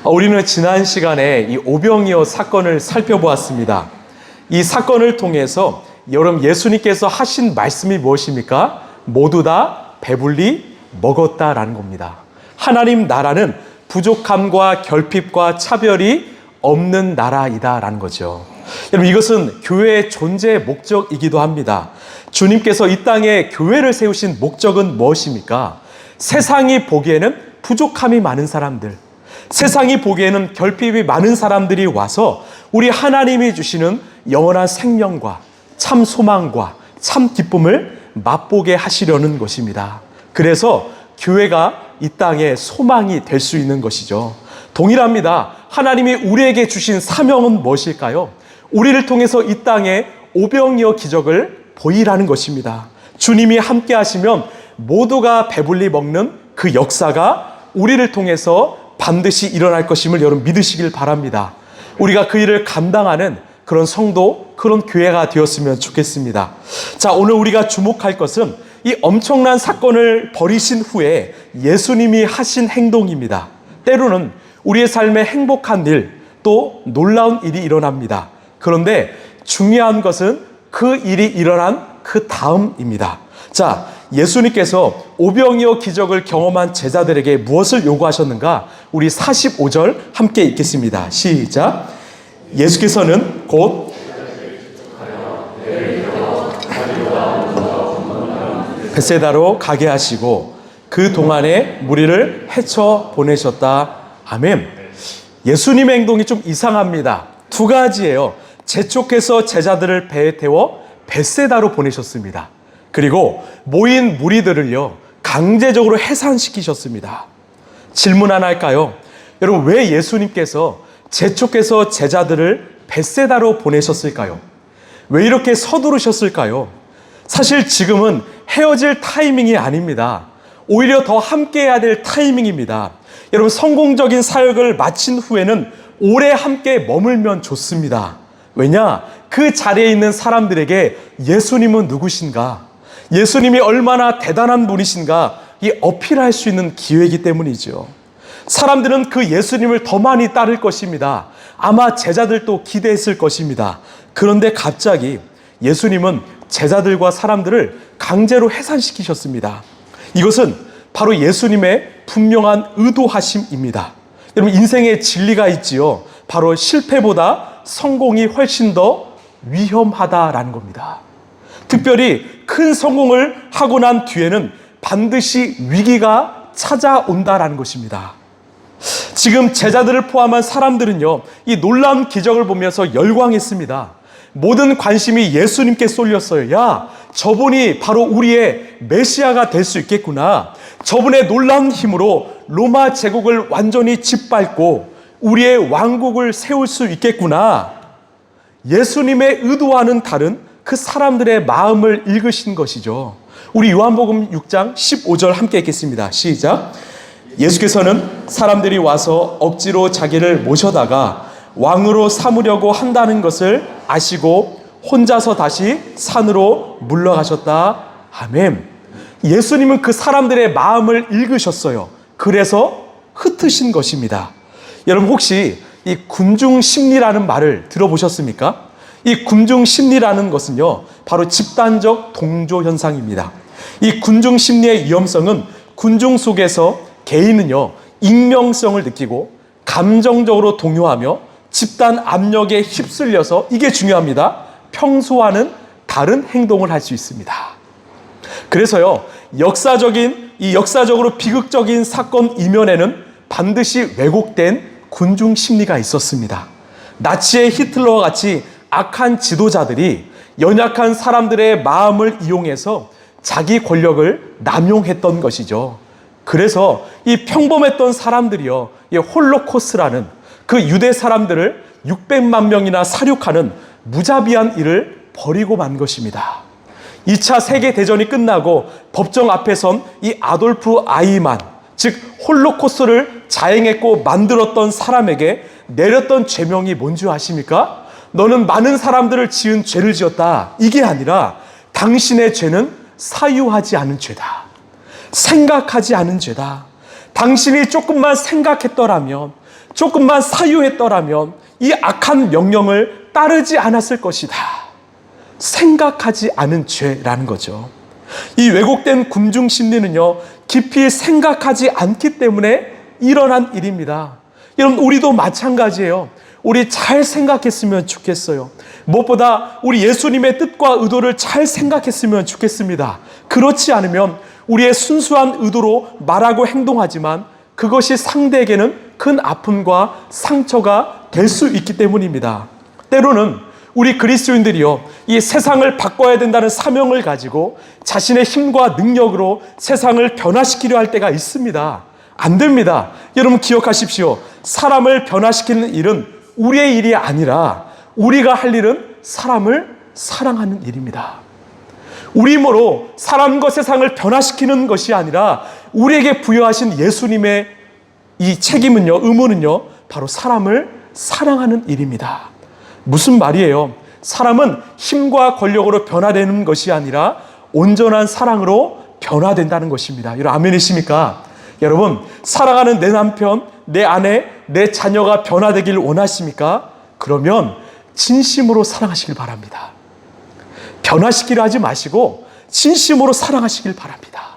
우리는 지난 시간에 이 오병이어 사건을 살펴보았습니다. 이 사건을 통해서 여러분 예수님께서 하신 말씀이 무엇입니까? 모두 다 배불리 먹었다라는 겁니다. 하나님 나라는 부족함과 결핍과 차별이 없는 나라이다라는 거죠. 여러분 이것은 교회의 존재의 목적이기도 합니다. 주님께서 이 땅에 교회를 세우신 목적은 무엇입니까? 세상이 보기에는 부족함이 많은 사람들, 세상이 보기에는 결핍이 많은 사람들이 와서 우리 하나님이 주시는 영원한 생명과 참 소망과 참 기쁨을 맛보게 하시려는 것입니다. 그래서 교회가 이 땅에 소망이 될 수 있는 것이죠. 동일합니다. 하나님이 우리에게 주신 사명은 무엇일까요? 우리를 통해서 이 땅에 오병이어 기적을 보이라는 것입니다. 주님이 함께 하시면 모두가 배불리 먹는 그 역사가 우리를 통해서 반드시 일어날 것임을 여러분 믿으시길 바랍니다. 우리가 그 일을 감당하는 그런 성도, 그런 교회가 되었으면 좋겠습니다. 자, 오늘 우리가 주목할 것은 이 엄청난 사건을 벌이신 후에 예수님이 하신 행동입니다. 때로는 우리의 삶에 행복한 일, 또 놀라운 일이 일어납니다. 그런데 중요한 것은 그 일이 일어난 그 다음입니다. 자, 예수님께서 오병이어 기적을 경험한 제자들에게 무엇을 요구하셨는가? 우리 45절 함께 읽겠습니다. 시작. 예수께서는 곧 벳세다로 가게 하시고 그 동안에 무리를 헤쳐 보내셨다. 아멘. 예수님의 행동이 좀 이상합니다. 두 가지예요. 재촉해서 제자들을 배에 태워 벳세다로 보내셨습니다. 그리고 모인 무리들을요 강제적으로 해산시키셨습니다. 질문 하나 할까요? 여러분 왜 예수님께서 재촉해서 제자들을 벳세다로 보내셨을까요? 왜 이렇게 서두르셨을까요? 사실 지금은 헤어질 타이밍이 아닙니다. 오히려 더 함께해야 될 타이밍입니다. 여러분 성공적인 사역을 마친 후에는 오래 함께 머물면 좋습니다. 왜냐? 그 자리에 있는 사람들에게 예수님은 누구신가? 예수님이 얼마나 대단한 분이신가? 이 어필할 수 있는 기회이기 때문이죠. 사람들은 그 예수님을 더 많이 따를 것입니다. 아마 제자들도 기대했을 것입니다. 그런데 갑자기 예수님은 제자들과 사람들을 강제로 해산시키셨습니다. 이것은 바로 예수님의 분명한 의도하심입니다. 여러분 인생에 진리가 있지요. 바로 실패보다 성공이 훨씬 더 위험하다라는 겁니다. 특별히 큰 성공을 하고 난 뒤에는 반드시 위기가 찾아온다라는 것입니다. 지금 제자들을 포함한 사람들은요, 이 놀라운 기적을 보면서 열광했습니다. 모든 관심이 예수님께 쏠렸어요. 야, 저분이 바로 우리의 메시아가 될 수 있겠구나. 저분의 놀라운 힘으로 로마 제국을 완전히 짓밟고 우리의 왕국을 세울 수 있겠구나. 예수님의 의도와는 다른 그 사람들의 마음을 읽으신 것이죠. 우리 요한복음 6장 15절 함께 읽겠습니다. 시작. 예수께서는 사람들이 와서 억지로 자기를 모셔다가 왕으로 삼으려고 한다는 것을 아시고 혼자서 다시 산으로 물러가셨다. 아멘. 예수님은 그 사람들의 마음을 읽으셨어요. 그래서 흩으신 것입니다. 여러분 혹시 이 군중심리라는 말을 들어보셨습니까? 이 군중심리라는 것은요 바로 집단적 동조 현상입니다. 이 군중심리의 위험성은 군중 속에서 개인은요 익명성을 느끼고 감정적으로 동요하며 집단 압력에 휩쓸려서, 이게 중요합니다, 평소와는 다른 행동을 할 수 있습니다. 그래서요 역사적으로 비극적인 사건 이면에는 반드시 왜곡된 군중 심리가 있었습니다. 나치의 히틀러와 같이 악한 지도자들이 연약한 사람들의 마음을 이용해서 자기 권력을 남용했던 것이죠. 그래서 이 평범했던 사람들이요, 이 홀로코스트라는 그 유대 사람들을 600만 명이나 살육하는 무자비한 일을 벌이고 만 것입니다. 2차 세계대전이 끝나고 법정 앞에 선 이 아돌프 아이만, 즉 홀로코스트를 자행했고 만들었던 사람에게 내렸던 죄명이 뭔지 아십니까? 너는 많은 사람들을 지은 죄를 지었다. 이게 아니라 당신의 죄는 사유하지 않은 죄다. 생각하지 않은 죄다. 당신이 조금만 생각했더라면, 조금만 사유했더라면 이 악한 명령을 따르지 않았을 것이다. 생각하지 않은 죄라는 거죠. 이 왜곡된 군중 심리는요, 깊이 생각하지 않기 때문에 일어난 일입니다. 여러분, 우리도 마찬가지예요. 우리 잘 생각했으면 좋겠어요. 무엇보다 우리 예수님의 뜻과 의도를 잘 생각했으면 좋겠습니다. 그렇지 않으면 우리의 순수한 의도로 말하고 행동하지만 그것이 상대에게는 큰 아픔과 상처가 될 수 있기 때문입니다. 때로는 우리 그리스도인들이요, 이 세상을 바꿔야 된다는 사명을 가지고 자신의 힘과 능력으로 세상을 변화시키려 할 때가 있습니다. 안 됩니다. 여러분 기억하십시오. 사람을 변화시키는 일은 우리의 일이 아니라 우리가 할 일은 사람을 사랑하는 일입니다. 우리 힘으로 사람과 세상을 변화시키는 것이 아니라 우리에게 부여하신 예수님의 이 책임은요, 의무는요, 바로 사람을 사랑하는 일입니다. 무슨 말이에요? 사람은 힘과 권력으로 변화되는 것이 아니라 온전한 사랑으로 변화된다는 것입니다. 여러분 아멘이십니까? 여러분, 사랑하는 내 남편, 내 아내, 내 자녀가 변화되길 원하십니까? 그러면 진심으로 사랑하시길 바랍니다. 변화시키려 하지 마시고 진심으로 사랑하시길 바랍니다.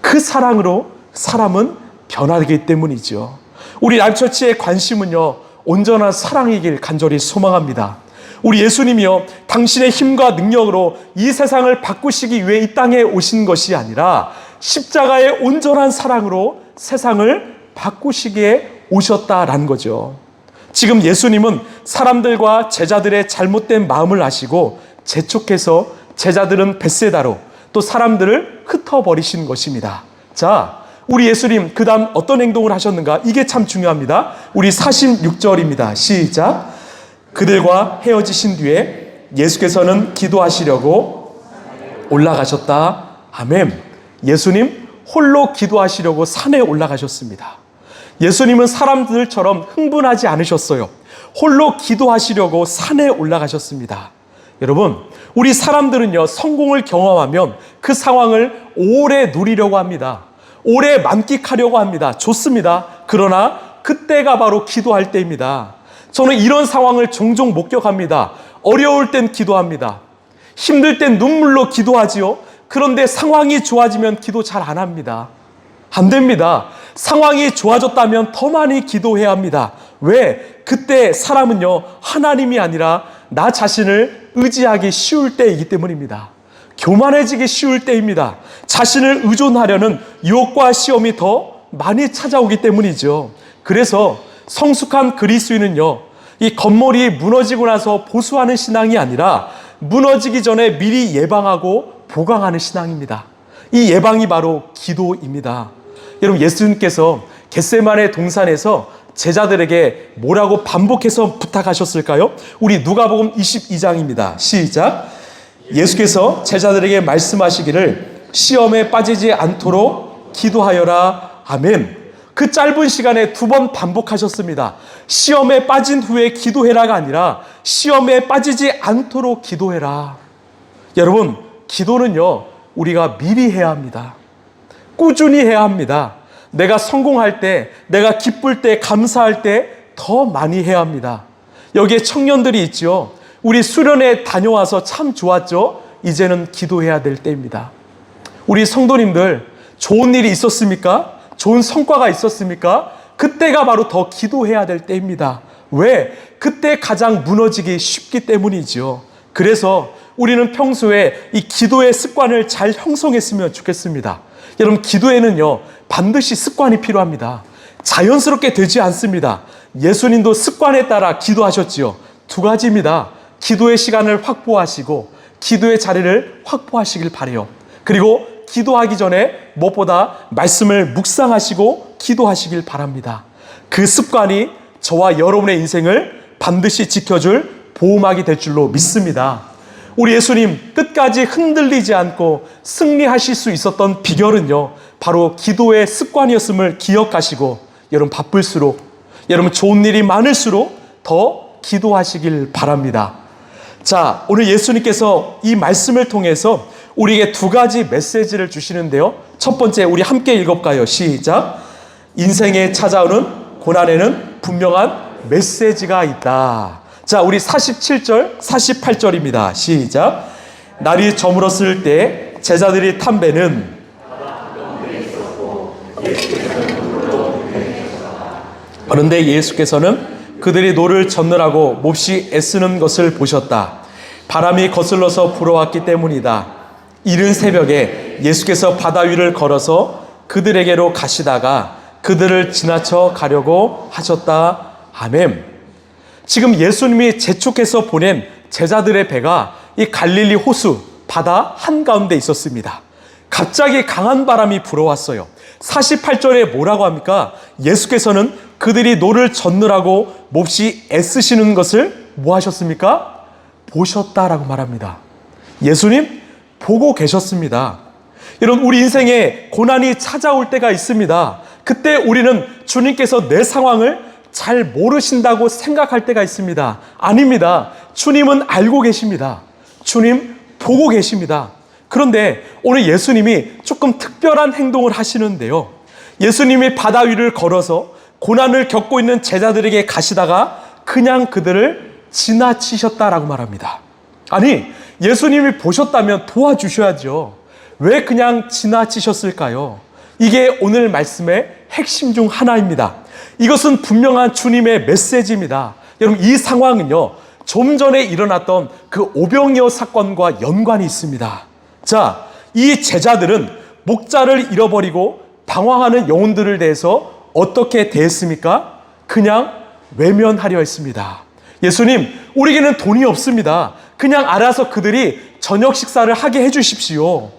그 사랑으로 사람은 변화되기 때문이죠. 우리 라이프처치의 관심은요, 온전한 사랑이길 간절히 소망합니다. 우리 예수님이요, 당신의 힘과 능력으로 이 세상을 바꾸시기 위해 이 땅에 오신 것이 아니라 십자가의 온전한 사랑으로 세상을 바꾸시기에 오셨다라는 거죠. 지금 예수님은 사람들과 제자들의 잘못된 마음을 아시고 재촉해서 제자들은 벳세다로 또 사람들을 흩어버리신 것입니다. 자, 우리 예수님 그 다음 어떤 행동을 하셨는가? 이게 참 중요합니다. 우리 46절입니다. 시작. 그들과 헤어지신 뒤에 예수께서는 기도하시려고 올라가셨다. 아멘. 예수님 홀로 기도하시려고 산에 올라가셨습니다. 예수님은 사람들처럼 흥분하지 않으셨어요. 홀로 기도하시려고 산에 올라가셨습니다. 여러분, 우리 사람들은요, 성공을 경험하면 그 상황을 오래 누리려고 합니다. 오래 만끽하려고 합니다. 좋습니다. 그러나 그때가 바로 기도할 때입니다. 저는 이런 상황을 종종 목격합니다. 어려울 땐 기도합니다. 힘들 땐 눈물로 기도하지요. 그런데 상황이 좋아지면 기도 잘 안 합니다. 안 됩니다. 상황이 좋아졌다면 더 많이 기도해야 합니다. 왜? 그때 사람은요, 하나님이 아니라 나 자신을 의지하기 쉬울 때이기 때문입니다. 교만해지기 쉬울 때입니다. 자신을 의존하려는 유혹과 시험이 더 많이 찾아오기 때문이죠. 그래서 성숙한 그리스도인은요, 이 건물이 무너지고 나서 보수하는 신앙이 아니라 무너지기 전에 미리 예방하고 보강하는 신앙입니다. 이 예방이 바로 기도입니다. 여러분, 예수님께서 겟세마네 동산에서 제자들에게 뭐라고 반복해서 부탁하셨을까요? 우리 누가복음 22장입니다. 시작. 예수께서 제자들에게 말씀하시기를 시험에 빠지지 않도록 기도하여라. 아멘. 그 짧은 시간에 2번 반복하셨습니다. 시험에 빠진 후에 기도해라가 아니라 시험에 빠지지 않도록 기도해라. 여러분, 기도는요, 우리가 미리 해야 합니다. 꾸준히 해야 합니다. 내가 성공할 때, 내가 기쁠 때, 감사할 때 더 많이 해야 합니다. 여기에 청년들이 있죠. 우리 수련회 다녀와서 참 좋았죠. 이제는 기도해야 될 때입니다. 우리 성도님들, 좋은 일이 있었습니까? 좋은 성과가 있었습니까? 그때가 바로 더 기도해야 될 때입니다. 왜? 그때 가장 무너지기 쉽기 때문이죠. 그래서 우리는 평소에 이 기도의 습관을 잘 형성했으면 좋겠습니다. 여러분, 기도에는요, 반드시 습관이 필요합니다. 자연스럽게 되지 않습니다. 예수님도 습관에 따라 기도하셨지요. 2가지입니다. 기도의 시간을 확보하시고 기도의 자리를 확보하시길 바라요. 그리고 기도하기 전에 무엇보다 말씀을 묵상하시고 기도하시길 바랍니다. 그 습관이 저와 여러분의 인생을 반드시 지켜줄 보호막이 될 줄로 믿습니다. 우리 예수님 끝까지 흔들리지 않고 승리하실 수 있었던 비결은요, 바로 기도의 습관이었음을 기억하시고, 여러분 바쁠수록, 여러분 좋은 일이 많을수록 더 기도하시길 바랍니다. 자, 오늘 예수님께서 이 말씀을 통해서 우리에게 2가지 메시지를 주시는데요. 첫 번째, 우리 함께 읽어볼까요? 시작. 인생에 찾아오는 고난에는 분명한 메시지가 있다. 자, 우리 47절, 48절입니다. 시작. 날이 저물었을 때 제자들이 탄 배는 그런데 예수께서는 그들이 노를 젓느라고 몹시 애쓰는 것을 보셨다. 바람이 거슬러서 불어왔기 때문이다. 이른 새벽에 예수께서 바다 위를 걸어서 그들에게로 가시다가 그들을 지나쳐 가려고 하셨다. 아멘. 지금 예수님이 재촉해서 보낸 제자들의 배가 이 갈릴리 호수 바다 한가운데 있었습니다. 갑자기 강한 바람이 불어왔어요. 48절에 뭐라고 합니까? 예수께서는 그들이 노를 젓느라고 몹시 애쓰시는 것을 뭐 하셨습니까? 보셨다라고 말합니다. 예수님 보고 계셨습니다. 여러분, 우리 인생에 고난이 찾아올 때가 있습니다. 그때 우리는 주님께서 내 상황을 잘 모르신다고 생각할 때가 있습니다. 아닙니다. 주님은 알고 계십니다. 주님 보고 계십니다. 그런데 오늘 예수님이 조금 특별한 행동을 하시는데요. 예수님이 바다 위를 걸어서 고난을 겪고 있는 제자들에게 가시다가 그냥 그들을 지나치셨다라고 말합니다. 아니, 예수님이 보셨다면 도와주셔야죠. 왜 그냥 지나치셨을까요? 이게 오늘 말씀의 핵심 중 하나입니다. 이것은 분명한 주님의 메시지입니다. 여러분, 이 상황은요, 좀 전에 일어났던 그 오병이어 사건과 연관이 있습니다. 자, 이 제자들은 목자를 잃어버리고 방황하는 영혼들을 대해서 어떻게 대했습니까? 그냥 외면하려 했습니다. 예수님, 우리에게는 돈이 없습니다. 그냥 알아서 그들이 저녁 식사를 하게 해주십시오.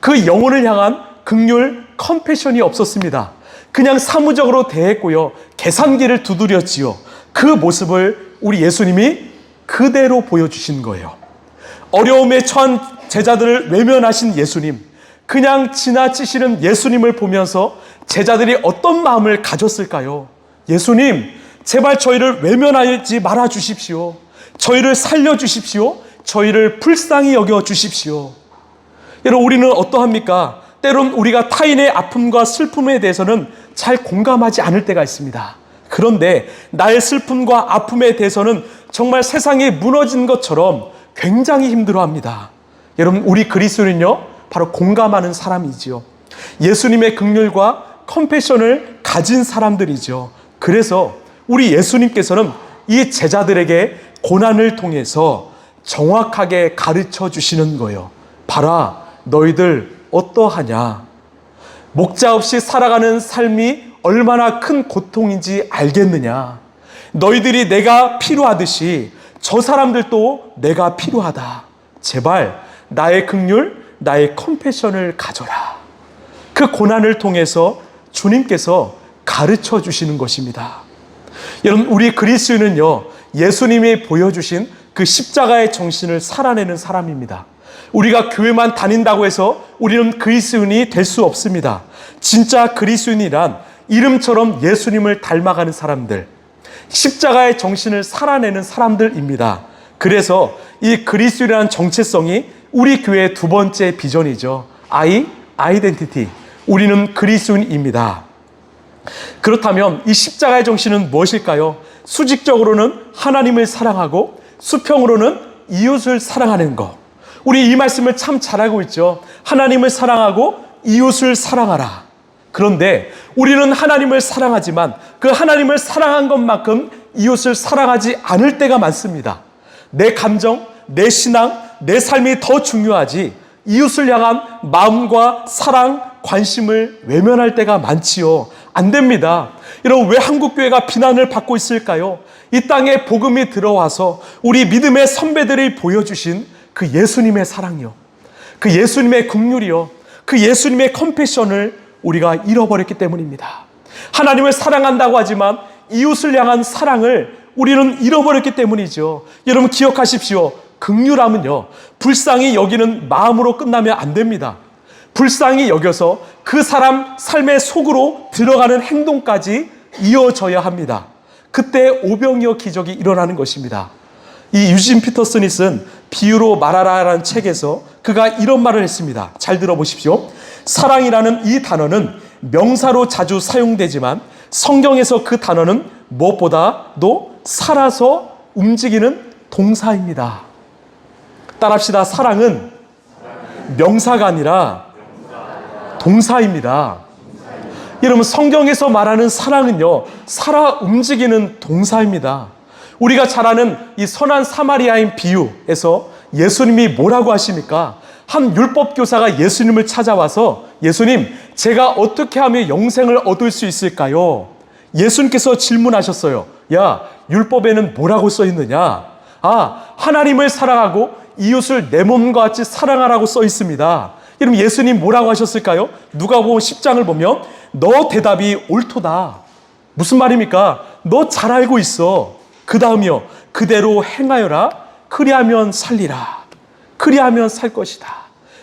그 영혼을 향한 긍휼, 컴패션이 없었습니다. 그냥 사무적으로 대했고요. 계산기를 두드렸지요. 그 모습을 우리 예수님이 그대로 보여주신 거예요. 어려움에 처한 제자들을 외면하신 예수님, 그냥 지나치시는 예수님을 보면서 제자들이 어떤 마음을 가졌을까요? 예수님, 제발 저희를 외면하지 말아 주십시오. 저희를 살려 주십시오. 저희를 불쌍히 여겨 주십시오. 여러분, 우리는 어떠합니까? 때론 우리가 타인의 아픔과 슬픔에 대해서는 잘 공감하지 않을 때가 있습니다. 그런데 나의 슬픔과 아픔에 대해서는 정말 세상이 무너진 것처럼 굉장히 힘들어합니다. 여러분, 우리 그리스도인은요, 바로 공감하는 사람이지요. 예수님의 긍휼과 컴패션을 가진 사람들이죠. 그래서 우리 예수님께서는 이 제자들에게 고난을 통해서 정확하게 가르쳐 주시는 거예요. 봐라, 너희들 어떠하냐? 목자 없이 살아가는 삶이 얼마나 큰 고통인지 알겠느냐? 너희들이 내가 필요하듯이 저 사람들도 내가 필요하다. 제발 나의 긍휼, 나의 컴패션을 가져라. 그 고난을 통해서 주님께서 가르쳐 주시는 것입니다. 여러분, 우리 그리스도인은요, 예수님이 보여주신 그 십자가의 정신을 살아내는 사람입니다. 우리가 교회만 다닌다고 해서 우리는 그리스도인이 될 수 없습니다. 진짜 그리스도인이란 이름처럼 예수님을 닮아가는 사람들, 십자가의 정신을 살아내는 사람들입니다. 그래서 이 그리스도인이라는 정체성이 우리 교회의 두 번째 비전이죠. 아이덴티티. 우리는 그리스도인입니다. 그렇다면 이 십자가의 정신은 무엇일까요? 수직적으로는 하나님을 사랑하고 수평으로는 이웃을 사랑하는 것. 우리 이 말씀을 참 잘 알고 있죠. 하나님을 사랑하고 이웃을 사랑하라. 그런데 우리는 하나님을 사랑하지만 그 하나님을 사랑한 것만큼 이웃을 사랑하지 않을 때가 많습니다. 내 감정, 내 신앙, 내 삶이 더 중요하지 이웃을 향한 마음과 사랑, 관심을 외면할 때가 많지요. 안 됩니다. 여러분, 왜 한국교회가 비난을 받고 있을까요? 이 땅에 복음이 들어와서 우리 믿음의 선배들이 보여주신 그 예수님의 사랑이요, 그 예수님의 긍휼이요, 그 예수님의 컴패션을 우리가 잃어버렸기 때문입니다. 하나님을 사랑한다고 하지만 이웃을 향한 사랑을 우리는 잃어버렸기 때문이죠. 여러분, 기억하십시오. 긍휼함은요, 불쌍히 여기는 마음으로 끝나면 안 됩니다. 불쌍히 여겨서 그 사람 삶의 속으로 들어가는 행동까지 이어져야 합니다. 그때 오병이어 기적이 일어나는 것입니다. 이 유진 피터슨이 쓴 비유로 말하라라는 책에서 그가 이런 말을 했습니다. 잘 들어보십시오. 사랑이라는 이 단어는 명사로 자주 사용되지만 성경에서 그 단어는 무엇보다도 살아서 움직이는 동사입니다. 따라합시다. 사랑은 명사가 아니라 동사입니다. 여러분, 성경에서 말하는 사랑은요, 살아 움직이는 동사입니다. 우리가 잘 아는 이 선한 사마리아인 비유에서 예수님이 뭐라고 하십니까? 한 율법교사가 예수님을 찾아와서, 예수님, 제가 어떻게 하면 영생을 얻을 수 있을까요? 예수님께서 질문하셨어요. 야, 율법에는 뭐라고 써 있느냐? 하나님을 사랑하고 이웃을 내 몸과 같이 사랑하라고 써 있습니다. 그럼 예수님 뭐라고 하셨을까요? 누가복음 10장을 보면 너 대답이 옳도다. 무슨 말입니까? 너 잘 알고 있어. 그 다음이요, 그대로 행하여라. 그리하면 살리라. 그리하면 살 것이다.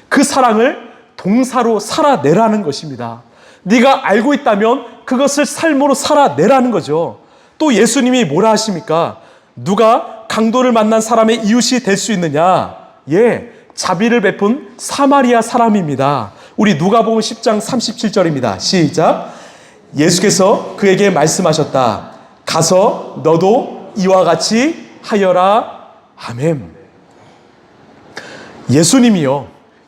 그 사랑을 동사로 살아내라는 것입니다. 네가 알고 있다면 그것을 삶으로 살아내라는 거죠. 또 예수님이 뭐라 하십니까? 누가 강도를 만난 사람의 이웃이 될 수 있느냐? 예, 자비를 베푼 사마리아 사람입니다. 우리 누가복음 10장 37절입니다. 시작. 예수께서 그에게 말씀하셨다. 가서 너도 이와 같이 하여라. 아멘. 예수님이요,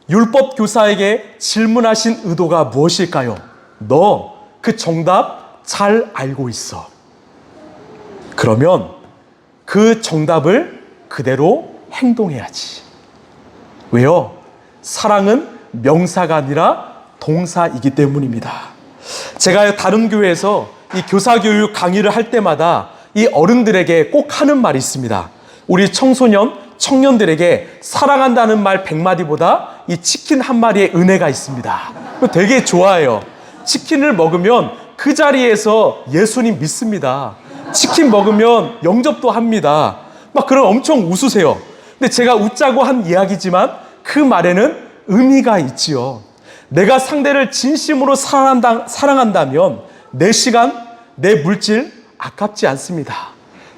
율법 교사에게 질문하신 의도가 무엇일까요? 너 그 정답 잘 알고 있어. 그러면 그 정답을 그대로 행동해야지. 왜요? 사랑은 명사가 아니라 동사이기 때문입니다. 제가 다른 교회에서 이 교사교육 강의를 할 때마다 이 어른들에게 꼭 하는 말이 있습니다. 우리 청소년, 청년들에게 사랑한다는 말 100마디보다 이 치킨 한 마리의 은혜가 있습니다. 되게 좋아해요. 치킨을 먹으면 그 자리에서 예수님 믿습니다. 치킨 먹으면 영접도 합니다. 막 그럼 엄청 웃으세요. 근데 제가 웃자고 한 이야기지만 그 말에는 의미가 있지요. 내가 상대를 진심으로 사랑한다면 내 시간, 내 물질 아깝지 않습니다.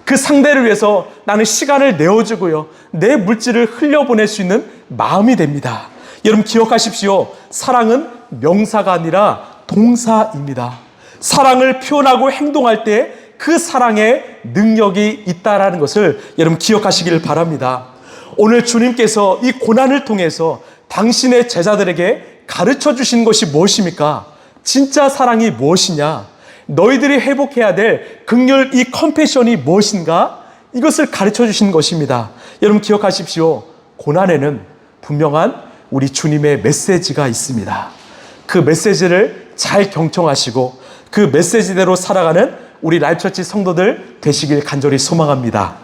그 상대를 위해서 나는 시간을 내어주고요, 내 물질을 흘려보낼 수 있는 마음이 됩니다. 여러분 기억하십시오. 사랑은 명사가 아니라 동사입니다. 사랑을 표현하고 행동할 때 그 사랑에 능력이 있다라는 것을 여러분 기억하시길 바랍니다. 오늘 주님께서 이 고난을 통해서 당신의 제자들에게 가르쳐 주신 것이 무엇입니까? 진짜 사랑이 무엇이냐? 너희들이 회복해야 될 긍휼, 이 컴패션이 무엇인가? 이것을 가르쳐 주신 것입니다. 여러분 기억하십시오. 고난에는 분명한 우리 주님의 메시지가 있습니다. 그 메시지를 잘 경청하시고 그 메시지대로 살아가는 우리 라이프처치 성도들 되시길 간절히 소망합니다.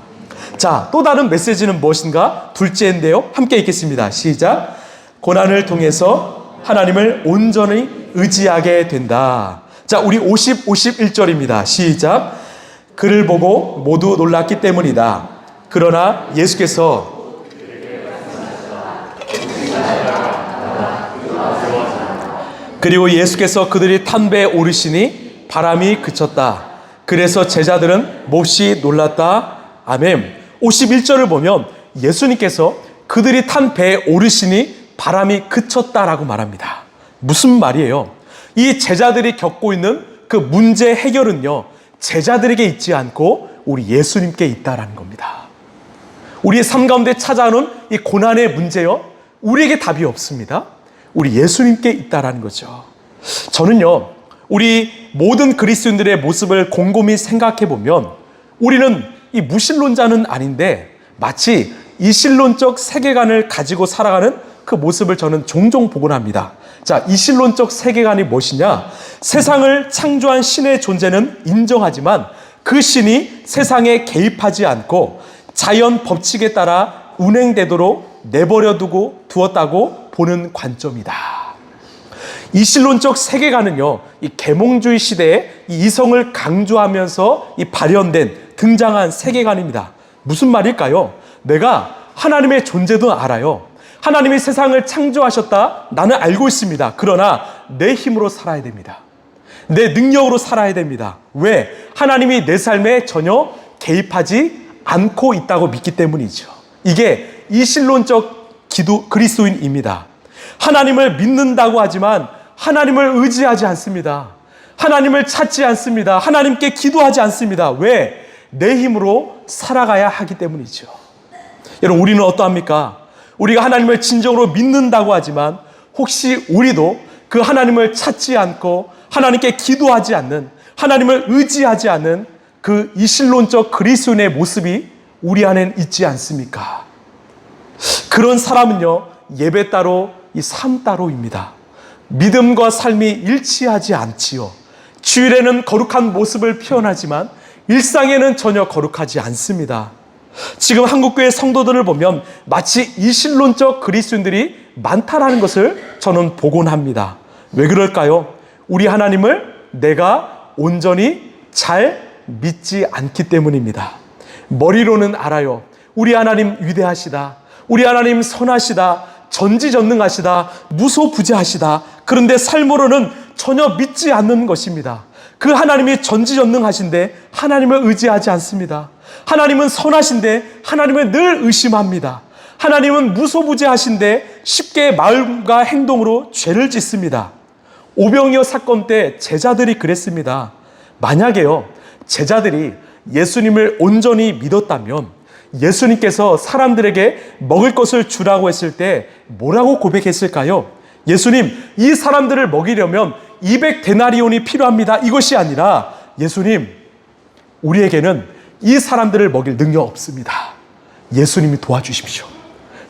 자, 또 다른 메시지는 무엇인가? 둘째인데요. 함께 읽겠습니다. 시작. 고난을 통해서 하나님을 온전히 의지하게 된다. 자, 우리 51절입니다. 시작. 그를 보고 모두 놀랐기 때문이다. 그러나 예수께서 그리고 예수께서 그들이 탄 배에 오르시니 바람이 그쳤다. 그래서 제자들은 몹시 놀랐다. 아멘. 51절을 보면 예수님께서 그들이 탄 배에 오르시니 바람이 그쳤다라고 말합니다. 무슨 말이에요? 이 제자들이 겪고 있는 그 문제 해결은요, 제자들에게 있지 않고 우리 예수님께 있다라는 겁니다. 우리의 삶 가운데 찾아오는 이 고난의 문제요, 우리에게 답이 없습니다. 우리 예수님께 있다라는 거죠. 저는요, 우리 모든 그리스도인들의 모습을 곰곰이 생각해 보면 우리는 이 무신론자는 아닌데 마치 이신론적 세계관을 가지고 살아가는 그 모습을 저는 종종 보곤 합니다. 자, 이신론적 세계관이 무엇이냐? 세상을 창조한 신의 존재는 인정하지만 그 신이 세상에 개입하지 않고 자연 법칙에 따라 운행되도록 내버려 두었다고 보는 관점이다. 이신론적 세계관은요, 이 계몽주의 시대에 이 이성을 강조하면서 이 발현된 등장한 세계관입니다. 무슨 말일까요? 내가 하나님의 존재도 알아요. 하나님이 세상을 창조하셨다, 나는 알고 있습니다. 그러나 내 힘으로 살아야 됩니다. 내 능력으로 살아야 됩니다. 왜? 하나님이 내 삶에 전혀 개입하지 않고 있다고 믿기 때문이죠. 이게 이신론적 그리스도인입니다. 하나님을 믿는다고 하지만 하나님을 의지하지 않습니다. 하나님을 찾지 않습니다. 하나님께 기도하지 않습니다. 왜? 내 힘으로 살아가야 하기 때문이죠. 여러분, 우리는 어떠합니까? 우리가 하나님을 진정으로 믿는다고 하지만 혹시 우리도 그 하나님을 찾지 않고 하나님께 기도하지 않는, 하나님을 의지하지 않는 그 이신론적 그리스도인의 모습이 우리 안엔 있지 않습니까? 그런 사람은요, 예배 따로 이 삶 따로입니다. 믿음과 삶이 일치하지 않지요. 주일에는 거룩한 모습을 표현하지만 일상에는 전혀 거룩하지 않습니다. 지금 한국교회 성도들을 보면 마치 이신론적 그리스도인들이 많다라는 것을 저는 복원합니다. 왜 그럴까요? 우리 하나님을 내가 온전히 잘 믿지 않기 때문입니다. 머리로는 알아요. 우리 하나님 위대하시다. 우리 하나님 선하시다. 전지전능하시다. 무소부재하시다. 그런데 삶으로는 전혀 믿지 않는 것입니다. 그 하나님이 전지전능하신데 하나님을 의지하지 않습니다. 하나님은 선하신데 하나님을 늘 의심합니다. 하나님은 무소부재하신데 쉽게 마음과 행동으로 죄를 짓습니다. 오병이어 사건 때 제자들이 그랬습니다. 만약에요, 제자들이 예수님을 온전히 믿었다면 예수님께서 사람들에게 먹을 것을 주라고 했을 때 뭐라고 고백했을까요? 예수님, 이 사람들을 먹이려면 200데나리온이 필요합니다. 이것이 아니라 예수님, 우리에게는 이 사람들을 먹일 능력 없습니다. 예수님이 도와주십시오.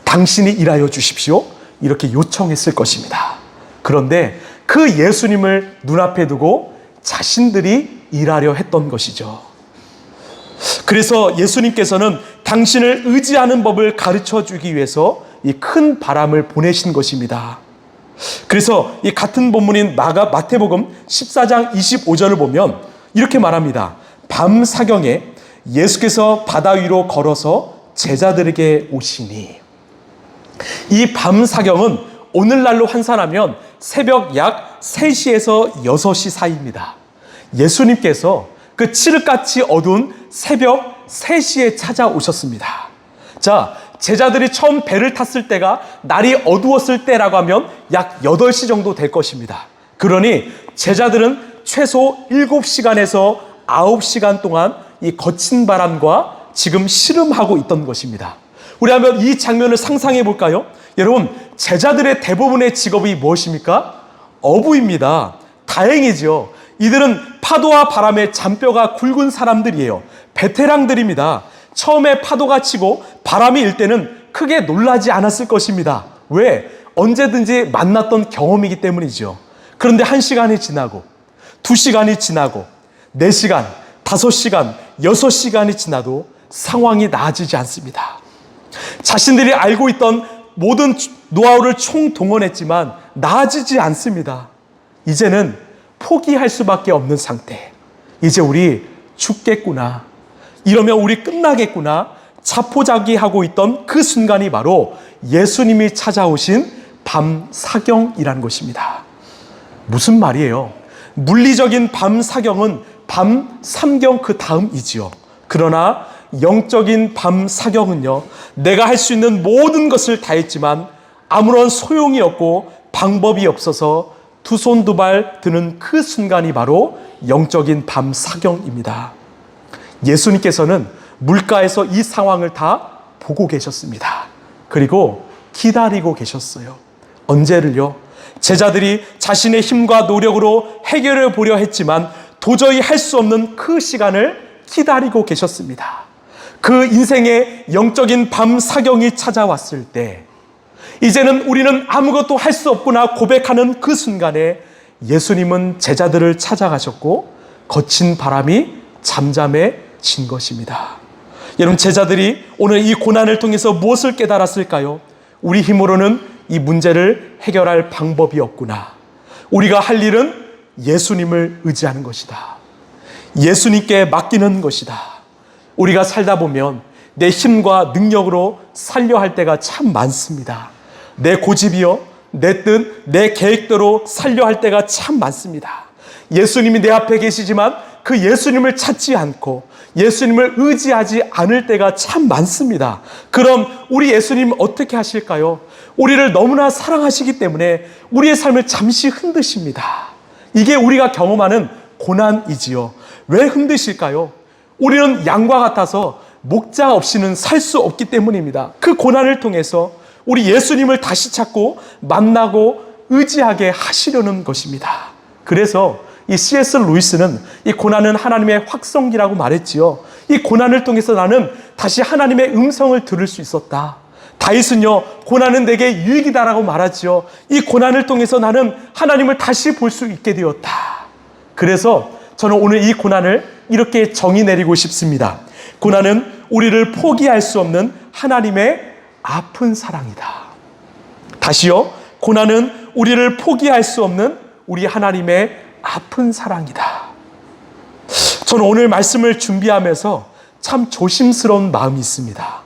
당신이 일하여 주십시오. 이렇게 요청했을 것입니다. 그런데 그 예수님을 눈앞에 두고 자신들이 일하려 했던 것이죠. 그래서 예수님께서는 당신을 의지하는 법을 가르쳐 주기 위해서 이 큰 바람을 보내신 것입니다. 그래서 이 같은 본문인 마태복음 14장 25절을 보면 이렇게 말합니다. 밤 사경에 예수께서 바다 위로 걸어서 제자들에게 오시니. 이 밤 사경은 오늘날로 환산하면 새벽 약 3시에서 6시 사이입니다. 예수님께서 그 칠흑같이 어두운 새벽 3시에 찾아오셨습니다. 자, 제자들이 처음 배를 탔을 때가 날이 어두웠을 때라고 하면 약 8시 정도 될 것입니다. 그러니 제자들은 최소 7시간에서 9시간 동안 이 거친 바람과 지금 씨름하고 있던 것입니다. 우리 한번 이 장면을 상상해 볼까요? 여러분, 제자들의 대부분의 직업이 무엇입니까? 어부입니다. 다행이죠. 이들은 파도와 바람에 잔뼈가 굵은 사람들이에요. 베테랑들입니다. 처음에 파도가 치고 바람이 일 때는 크게 놀라지 않았을 것입니다. 왜? 언제든지 만났던 경험이기 때문이죠. 그런데 1시간이 지나고 2시간이 지나고 4시간, 5시간, 6시간이 지나도 상황이 나아지지 않습니다. 자신들이 알고 있던 모든 노하우를 총동원했지만 나아지지 않습니다. 이제는 포기할 수밖에 없는 상태. 이제 우리 죽겠구나. 이러면 우리 끝나겠구나. 자포자기하고 있던 그 순간이 바로 예수님이 찾아오신 밤 사경이라는 것입니다. 무슨 말이에요? 물리적인 밤 사경은 밤 삼경 그 다음이지요. 그러나 영적인 밤 사경은요, 내가 할 수 있는 모든 것을 다했지만 아무런 소용이 없고 방법이 없어서 두 손 두 발 드는 그 순간이 바로 영적인 밤 사경입니다. 예수님께서는 물가에서 이 상황을 다 보고 계셨습니다. 그리고 기다리고 계셨어요. 언제를요? 제자들이 자신의 힘과 노력으로 해결해 보려 했지만 도저히 할 수 없는 그 시간을 기다리고 계셨습니다. 그 인생의 영적인 밤 사경이 찾아왔을 때 이제는 우리는 아무것도 할 수 없구나 고백하는 그 순간에 예수님은 제자들을 찾아가셨고 거친 바람이 잠잠해진 것입니다. 여러분, 제자들이 오늘 이 고난을 통해서 무엇을 깨달았을까요? 우리 힘으로는 이 문제를 해결할 방법이 없구나. 우리가 할 일은 예수님을 의지하는 것이다. 예수님께 맡기는 것이다. 우리가 살다 보면 내 힘과 능력으로 살려 할 때가 참 많습니다. 내 고집이요, 내 뜻, 내 계획대로 살려 할 때가 참 많습니다. 예수님이 내 앞에 계시지만 그 예수님을 찾지 않고 예수님을 의지하지 않을 때가 참 많습니다. 그럼 우리 예수님 어떻게 하실까요? 우리를 너무나 사랑하시기 때문에 우리의 삶을 잠시 흔드십니다. 이게 우리가 경험하는 고난이지요. 왜 힘드실까요? 우리는 양과 같아서 목자 없이는 살 수 없기 때문입니다. 그 고난을 통해서 우리 예수님을 다시 찾고 만나고 의지하게 하시려는 것입니다. 그래서 이 C.S. 루이스는 이 고난은 하나님의 확성기라고 말했지요. 이 고난을 통해서 나는 다시 하나님의 음성을 들을 수 있었다. 다윗은요, 고난은 내게 유익이다라고 말하지요. 이 고난을 통해서 나는 하나님을 다시 볼 수 있게 되었다. 그래서 저는 오늘 이 고난을 이렇게 정의 내리고 싶습니다. 고난은 우리를 포기할 수 없는 하나님의 아픈 사랑이다. 다시요, 고난은 우리를 포기할 수 없는 우리 하나님의 아픈 사랑이다. 저는 오늘 말씀을 준비하면서 참 조심스러운 마음이 있습니다.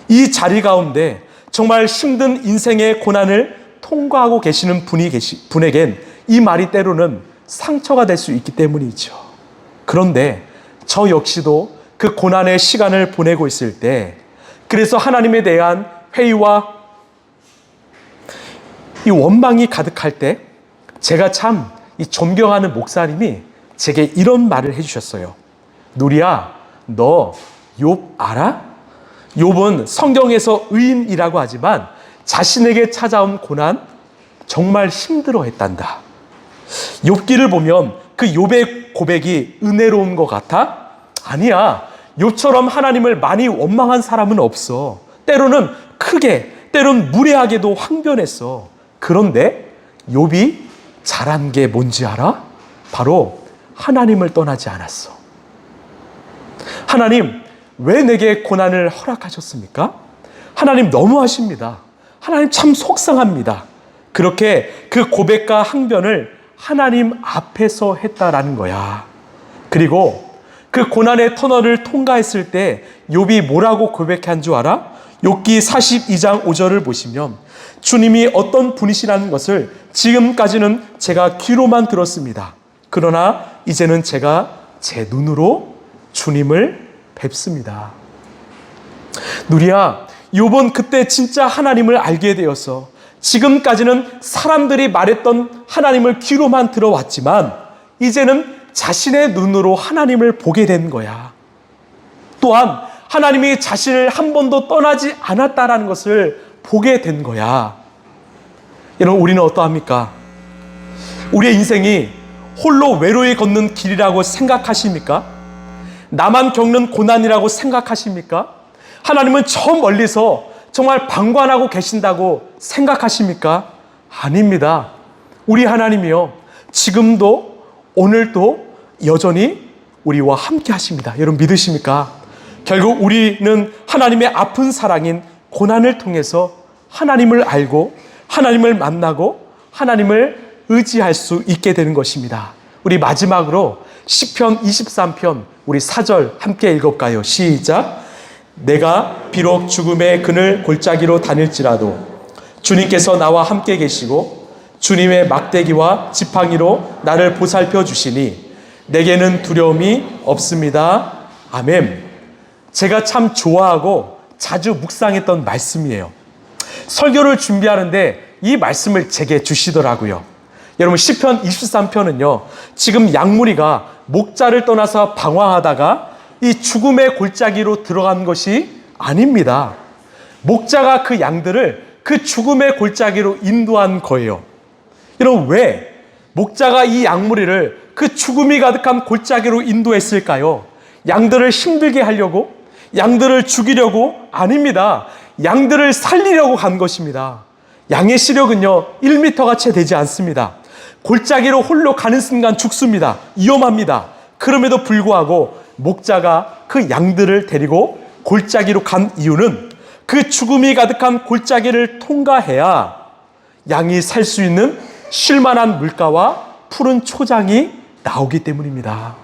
이 자리 가운데 정말 힘든 인생의 고난을 통과하고 계시는 분에겐 이 말이 때로는 상처가 될 수 있기 때문이죠. 그런데 저 역시도 그 고난의 시간을 보내고 있을 때, 그래서 하나님에 대한 회의와 이 원망이 가득할 때 제가 참 이 존경하는 목사님이 제게 이런 말을 해주셨어요. 누리야, 너 욥 알아? 욥은 성경에서 의인이라고 하지만 자신에게 찾아온 고난 정말 힘들어했단다. 욥기를 보면 그 욥의 고백이 은혜로운 것 같아? 아니야. 욥처럼 하나님을 많이 원망한 사람은 없어. 때로는 크게, 때로는 무례하게도 항변했어. 그런데 욥이 잘한 게 뭔지 알아? 바로 하나님을 떠나지 않았어. 하나님, 왜 내게 고난을 허락하셨습니까? 하나님 너무하십니다. 하나님 참 속상합니다. 그렇게 그 고백과 항변을 하나님 앞에서 했다라는 거야. 그리고 그 고난의 터널을 통과했을 때 욥이 뭐라고 고백한 줄 알아? 욥기 42장 5절을 보시면 주님이 어떤 분이시라는 것을 지금까지는 제가 귀로만 들었습니다. 그러나 이제는 제가 제 눈으로 주님을 뵙습니다. 누리야, 욥은 그때 진짜 하나님을 알게 되어서 지금까지는 사람들이 말했던 하나님을 귀로만 들어왔지만 이제는 자신의 눈으로 하나님을 보게 된 거야. 또한 하나님이 자신을 한 번도 떠나지 않았다라는 것을 보게 된 거야. 여러분, 우리는 어떠합니까? 우리의 인생이 홀로 외로이 걷는 길이라고 생각하십니까? 나만 겪는 고난이라고 생각하십니까? 하나님은 저 멀리서 정말 방관하고 계신다고 생각하십니까? 아닙니다. 우리 하나님이요, 지금도 오늘도 여전히 우리와 함께 하십니다. 여러분 믿으십니까? 결국 우리는 하나님의 아픈 사랑인 고난을 통해서 하나님을 알고 하나님을 만나고 하나님을 의지할 수 있게 되는 것입니다. 우리 마지막으로 시편 23편 우리 4절 함께 읽어볼까요? 시작. 내가 비록 죽음의 그늘 골짜기로 다닐지라도 주님께서 나와 함께 계시고 주님의 막대기와 지팡이로 나를 보살펴 주시니 내게는 두려움이 없습니다. 아멘. 제가 참 좋아하고 자주 묵상했던 말씀이에요. 설교를 준비하는데 이 말씀을 제게 주시더라고요. 여러분, 시편 23편은요, 지금 양무리가 목자를 떠나서 방황하다가 이 죽음의 골짜기로 들어간 것이 아닙니다. 목자가 그 양들을 그 죽음의 골짜기로 인도한 거예요. 여러분, 왜 목자가 이 양무리를 그 죽음이 가득한 골짜기로 인도했을까요? 양들을 힘들게 하려고? 양들을 죽이려고? 아닙니다. 양들을 살리려고 간 것입니다. 양의 시력은요 1m가 채 되지 않습니다. 골짜기로 홀로 가는 순간 죽습니다. 위험합니다. 그럼에도 불구하고 목자가 그 양들을 데리고 골짜기로 간 이유는 그 죽음이 가득한 골짜기를 통과해야 양이 살 수 있는 쉴만한 물가와 푸른 초장이 나오기 때문입니다.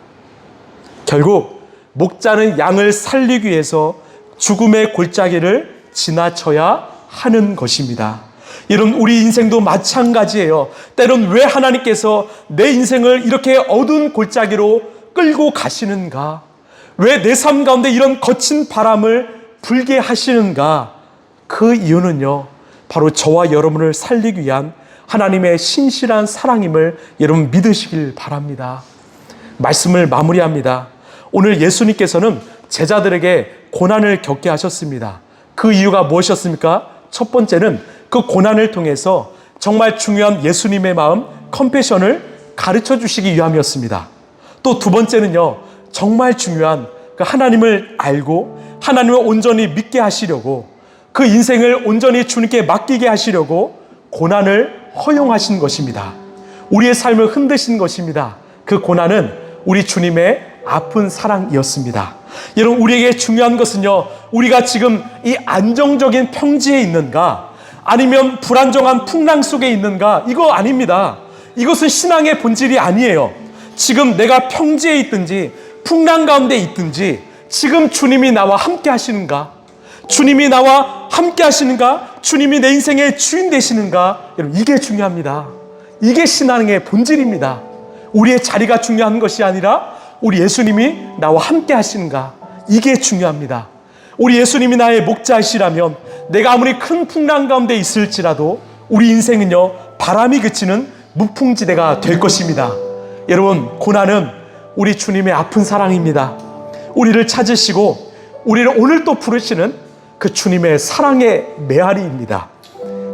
결국 목자는 양을 살리기 위해서 죽음의 골짜기를 지나쳐야 하는 것입니다. 여러분, 우리 인생도 마찬가지예요. 때론 왜 하나님께서 내 인생을 이렇게 어두운 골짜기로 끌고 가시는가? 왜 내 삶 가운데 이런 거친 바람을 불게 하시는가? 그 이유는요, 바로 저와 여러분을 살리기 위한 하나님의 신실한 사랑임을 여러분 믿으시길 바랍니다. 말씀을 마무리합니다. 오늘 예수님께서는 제자들에게 고난을 겪게 하셨습니다. 그 이유가 무엇이었습니까? 첫 번째는 그 고난을 통해서 정말 중요한 예수님의 마음, 컴패션을 가르쳐 주시기 위함이었습니다. 또 두 번째는요, 정말 중요한 그 하나님을 알고 하나님을 온전히 믿게 하시려고, 그 인생을 온전히 주님께 맡기게 하시려고 고난을 허용하신 것입니다. 우리의 삶을 흔드신 것입니다. 그 고난은 우리 주님의 아픈 사랑이었습니다. 여러분, 우리에게 중요한 것은요, 우리가 지금 이 안정적인 평지에 있는가, 아니면 불안정한 풍랑 속에 있는가, 이거 아닙니다. 이것은 신앙의 본질이 아니에요. 지금 내가 평지에 있든지 풍랑 가운데 있든지 지금 주님이 나와 함께 하시는가? 주님이 나와 함께 하시는가? 주님이 내 인생의 주인 되시는가? 여러분, 이게 중요합니다. 이게 신앙의 본질입니다. 우리의 자리가 중요한 것이 아니라 우리 예수님이 나와 함께 하시는가? 이게 중요합니다. 우리 예수님이 나의 목자이시라면 내가 아무리 큰 풍랑 가운데 있을지라도 우리 인생은요, 바람이 그치는 무풍지대가 될 것입니다. 여러분, 고난은 우리 주님의 아픈 사랑입니다. 우리를 찾으시고 우리를 오늘 또 부르시는 그 주님의 사랑의 메아리입니다.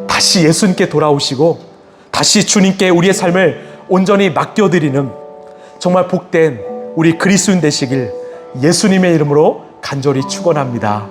다시 예수님께 돌아오시고 다시 주님께 우리의 삶을 온전히 맡겨드리는 정말 복된 우리 그리스도인 되시길 예수님의 이름으로 간절히 축원합니다.